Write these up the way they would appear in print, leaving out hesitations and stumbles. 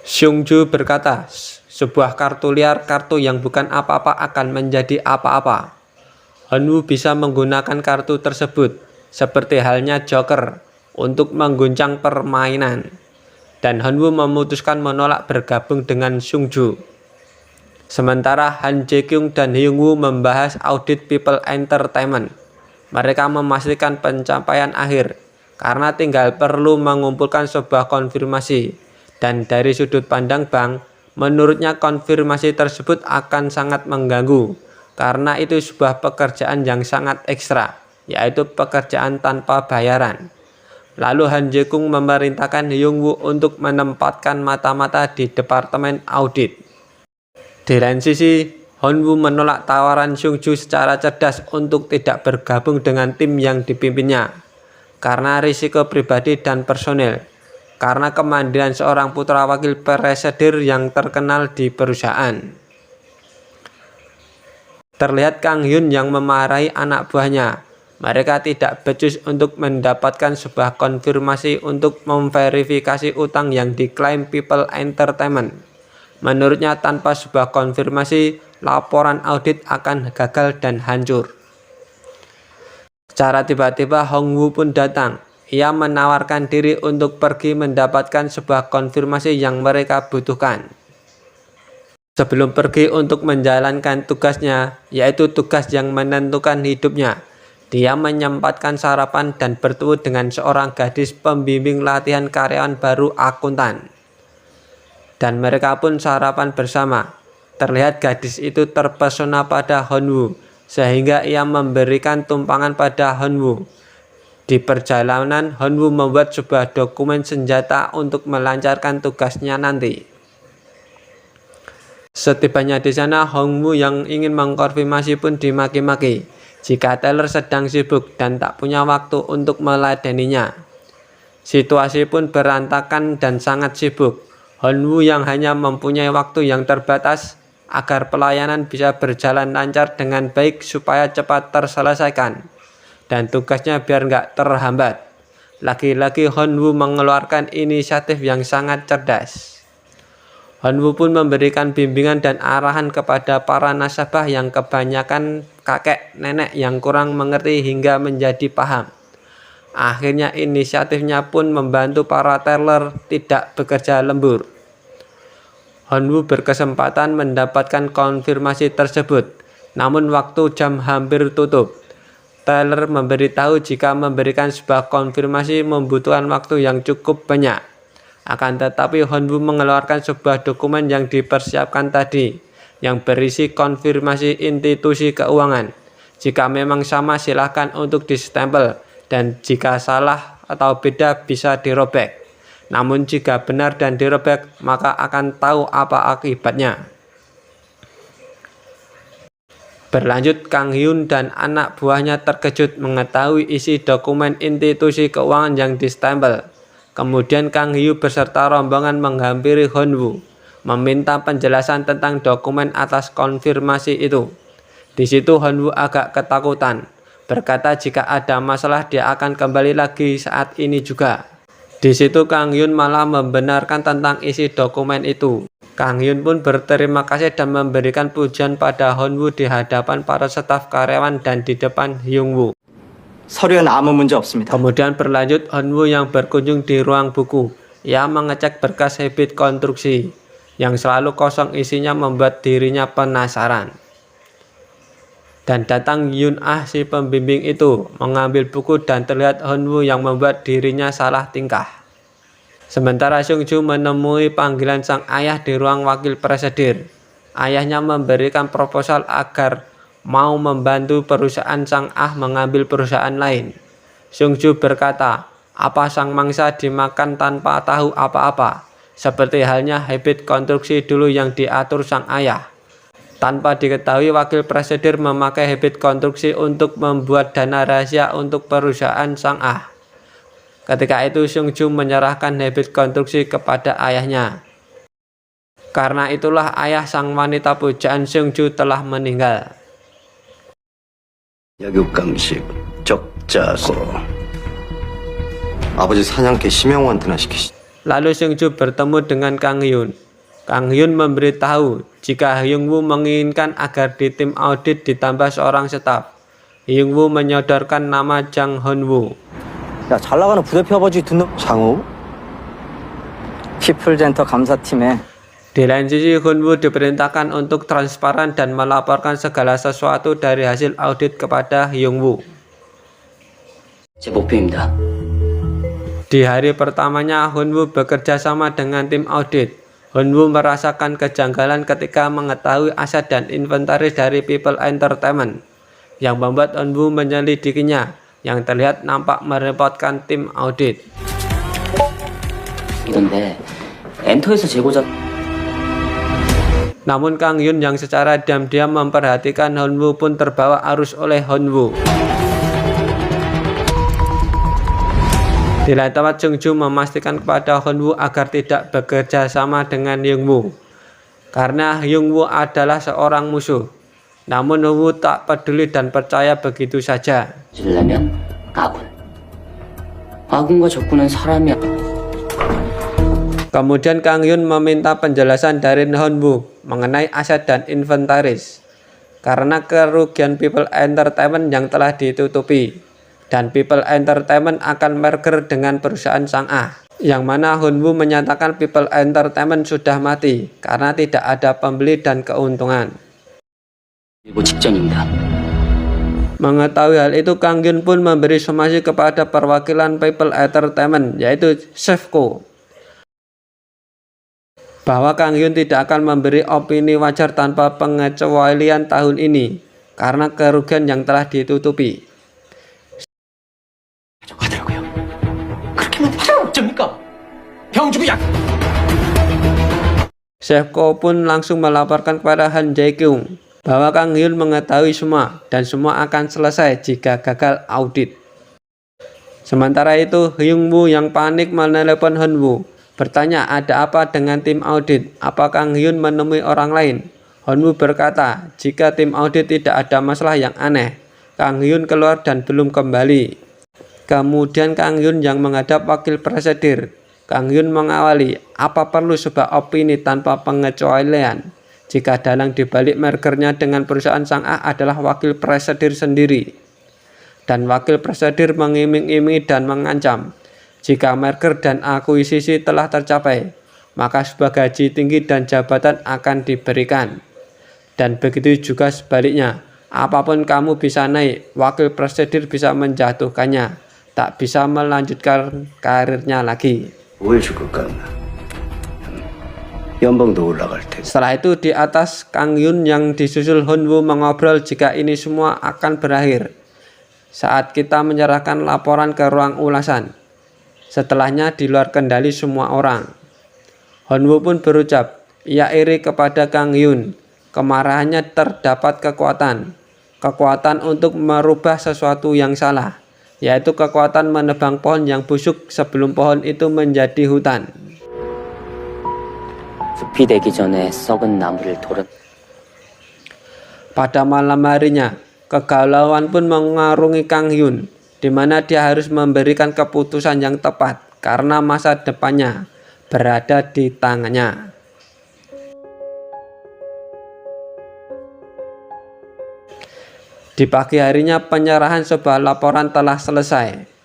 Seungju berkata, sebuah kartu liar, kartu yang bukan apa-apa akan menjadi apa-apa. Hanwoo bisa menggunakan kartu tersebut, seperti halnya Joker, untuk mengguncang permainan. Dan Hanwoo memutuskan menolak bergabung dengan Seungju. Sementara Han Jae-kyung dan Hyungwoo membahas audit People Entertainment. Mereka memastikan pencapaian akhir, karena tinggal perlu mengumpulkan sebuah konfirmasi. Dan dari sudut pandang bank, menurutnya konfirmasi tersebut akan sangat mengganggu, karena itu sebuah pekerjaan yang sangat ekstra, yaitu pekerjaan tanpa bayaran. Lalu Han Jae-kyung memerintahkan Hyungwoo untuk menempatkan mata-mata di departemen audit. Di lain sisi, Hanwoo menolak tawaran Seungju secara cerdas untuk tidak bergabung dengan tim yang dipimpinnya, karena risiko pribadi dan personel, karena kemandirian seorang putra wakil presiden yang terkenal di perusahaan. Terlihat Kang Hyun yang memarahi anak buahnya. Mereka tidak becus untuk mendapatkan sebuah konfirmasi untuk memverifikasi utang yang diklaim People Entertainment. Menurutnya tanpa sebuah konfirmasi, laporan audit akan gagal dan hancur. Secara tiba-tiba Hongwoo pun datang. Ia menawarkan diri untuk pergi mendapatkan sebuah konfirmasi yang mereka butuhkan. Sebelum pergi untuk menjalankan tugasnya, yaitu tugas yang menentukan hidupnya, dia menyempatkan sarapan dan bertemu dengan seorang gadis pembimbing latihan karyawan baru akuntan. Dan mereka pun sarapan bersama. Terlihat gadis itu terpesona pada Hanwoo, sehingga ia memberikan tumpangan pada Hanwoo. Di perjalanan, Hanwoo membuat sebuah dokumen senjata untuk melancarkan tugasnya nanti. Setibanya di sana, Hongwoo yang ingin mengkonfirmasi pun dimaki-maki jika Taylor sedang sibuk dan tak punya waktu untuk meladeninya. Situasi pun berantakan dan sangat sibuk. Hongwoo yang hanya mempunyai waktu yang terbatas agar pelayanan bisa berjalan lancar dengan baik supaya cepat terselesaikan. Dan tugasnya biar nggak terhambat. Lagi-lagi Hanwoo mengeluarkan inisiatif yang sangat cerdas. Hanwoo pun memberikan bimbingan dan arahan kepada para nasabah yang kebanyakan kakek nenek yang kurang mengerti hingga menjadi paham. Akhirnya inisiatifnya pun membantu para teller tidak bekerja lembur. Hanwoo berkesempatan mendapatkan konfirmasi tersebut, namun waktu jam hampir tutup. Taylor memberitahu jika memberikan sebuah konfirmasi membutuhkan waktu yang cukup banyak. Akan tetapi Hanwoo mengeluarkan sebuah dokumen yang dipersiapkan tadi, yang berisi konfirmasi institusi keuangan. Jika memang sama silahkan untuk distempel, dan jika salah atau beda bisa dirobek. Namun jika benar dan dirobek, maka akan tahu apa akibatnya. Berlanjut, Kang Hyun dan anak buahnya terkejut mengetahui isi dokumen institusi keuangan yang distempel. Kemudian Kang Hyun beserta rombongan menghampiri Hanwoo, meminta penjelasan tentang dokumen atas konfirmasi itu. Di situ Hanwoo agak ketakutan, berkata jika ada masalah dia akan kembali lagi saat ini juga. Di situ Kang Hyun malah membenarkan tentang isi dokumen itu. Kang Hyun pun berterima kasih dan memberikan pujian pada Hanwoo di hadapan para staf karyawan dan di depan Hyungwoo. 서류엔 아무 문제 없습니다. Kemudian berlanjut Hanwoo yang berkunjung di ruang buku. Ia mengecek berkas habit konstruksi yang selalu kosong isinya membuat dirinya penasaran. Dan datang Yun Ah si pembimbing itu mengambil buku dan terlihat Hanwoo yang membuat dirinya salah tingkah. Sementara Seungju menemui panggilan sang ayah di ruang wakil presiden. Ayahnya memberikan proposal agar mau membantu perusahaan sang Ah mengambil perusahaan lain. Seungju berkata, apa sang mangsa dimakan tanpa tahu apa-apa, seperti halnya habit konstruksi dulu yang diatur sang ayah. Tanpa diketahui wakil presiden memakai habit konstruksi untuk membuat dana rahasia untuk perusahaan sang Ah. Ketika itu Seungju menyerahkan habit konstruksi kepada ayahnya. Karena itulah ayah sang wanita pujaan Seungju telah meninggal. 약육강식 적자고 아버지 사냥개 심영호한테나 시키시. Lalu Seungju bertemu dengan Kang Hyun. Kang Hyun memberitahu jika Hyungwoo menginginkan agar di tim audit ditambah seorang staf. Hyungwoo menyodorkan nama Jang Honwoo. 야, 잘 나가는 부대표 아버지 둔 놈. 장호? 피플젠터 감사팀에. Di lain sisi, Honwoo diperintahkan untuk transparan dan melaporkan segala sesuatu dari hasil audit kepada Hyungwoo. 제 목표입니다. Di hari pertamanya, Honwoo bekerja sama dengan tim audit. Honwoo merasakan kejanggalan ketika mengetahui aset dan inventaris dari People Entertainment, yang membuat Honwoo menyelidikinya, yang terlihat nampak merepotkan tim audit. 이런데 엔터에서 재고자 Namun Kang Hyun yang secara diam-diam memperhatikan Honwoo pun terbawa arus oleh Honwoo. Di lain tempat, Seungju memastikan kepada Honwoo agar tidak bekerja sama dengan Hyungwoo, karena Hyungwoo adalah seorang musuh. Namun Honwoo tak peduli dan percaya begitu saja. 지려면 아군. 아군과 적군은 사람이 Kemudian Kang Hyun meminta penjelasan dari Honwoo mengenai aset dan inventaris, karena kerugian People Entertainment yang telah ditutupi. Dan People Entertainment akan merger dengan perusahaan Sang-ah, yang mana Honwoo menyatakan People Entertainment sudah mati karena tidak ada pembeli dan keuntungan. 일보 직전입니다. Mengetahui hal itu, Kang Hyun pun memberi somasi kepada perwakilan People Entertainment, yaitu Chefco, bahwa Kang Hyun tidak akan memberi opini wajar tanpa pengecualian tahun ini karena kerugian yang telah ditutupi. 가더라고요. 그렇게만 하면 어쩝니까? 병 주고 약. Chefco pun langsung melaporkan kepada Han Jae-kyung bahwa Kang Hyun mengetahui semua dan semua akan selesai jika gagal audit. Sementara itu, Hyungwoo yang panik menelepon Honwoo, bertanya ada apa dengan tim audit, apa Kang Hyun menemui orang lain. Honwoo berkata jika tim audit tidak ada masalah yang aneh. Kang Hyun keluar dan belum kembali. Kemudian Kang Hyun yang menghadap wakil presidir. Kang Hyun mengawali, apa perlu sebuah opini tanpa pengecualian jika dalang dibalik mergernya dengan perusahaan Sang-ah adalah wakil presidir sendiri. Dan wakil presidir mengiming-imingi dan mengancam jika merger dan akuisisi telah tercapai, maka sebuah gaji tinggi dan jabatan akan diberikan. Dan begitu juga sebaliknya, apapun kamu bisa naik, wakil presidir bisa menjatuhkannya, tak bisa melanjutkan karirnya lagi. Setelah itu di atas, Kang Hyun yang disusul Honwoo mengobrol jika ini semua akan berakhir saat kita menyerahkan laporan ke ruang ulasan. Setelahnya di luar kendali semua orang. Honwoo pun berucap, ia iri kepada Kang Hyun. Kemarahannya terdapat kekuatan untuk merubah sesuatu yang salah, yaitu kekuatan menebang pohon yang busuk sebelum pohon itu menjadi hutan. 숲이 되기 전에 썩은 나무를 도른. Pada malam harinya, kegalauan pun mengarungi Kang Hyun, di mana dia harus memberikan keputusan yang tepat karena masa depannya berada di tangannya. Di pagi harinya penyerahan sebuah laporan telah selesai.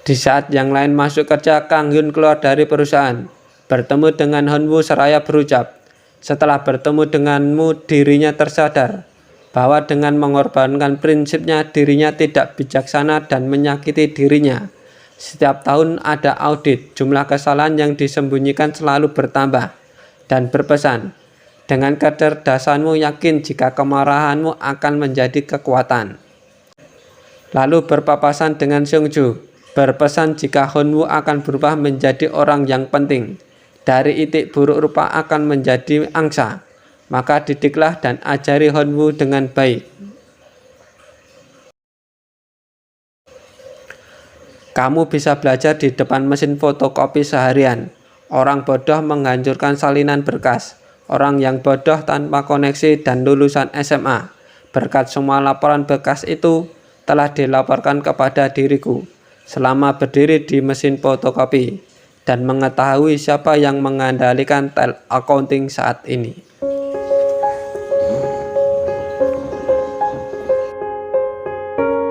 Di saat yang lain masuk kerja, Kang Hyun keluar dari perusahaan, bertemu dengan Honwoo seraya berucap, setelah bertemu denganmu dirinya tersadar bahwa dengan mengorbankan prinsipnya dirinya tidak bijaksana dan menyakiti dirinya. Setiap tahun ada audit, jumlah kesalahan yang disembunyikan selalu bertambah, dan berpesan, dengan kecerdasanmu yakin jika kemarahanmu akan menjadi kekuatan. Lalu berpapasan dengan Seungju, berpesan jika Honwoo akan berubah menjadi orang yang penting, dari itik buruk rupa akan menjadi angsa, maka didiklah dan ajari Honwoo dengan baik. Kamu bisa belajar di depan mesin fotokopi seharian. Orang bodoh menghancurkan salinan berkas. Orang yang bodoh tanpa koneksi dan lulusan SMA. Berkat semua laporan bekas itu telah dilaporkan kepada diriku. selama berdiri di mesin fotokopi dan mengetahui siapa yang mengendalikan tel accounting saat ini.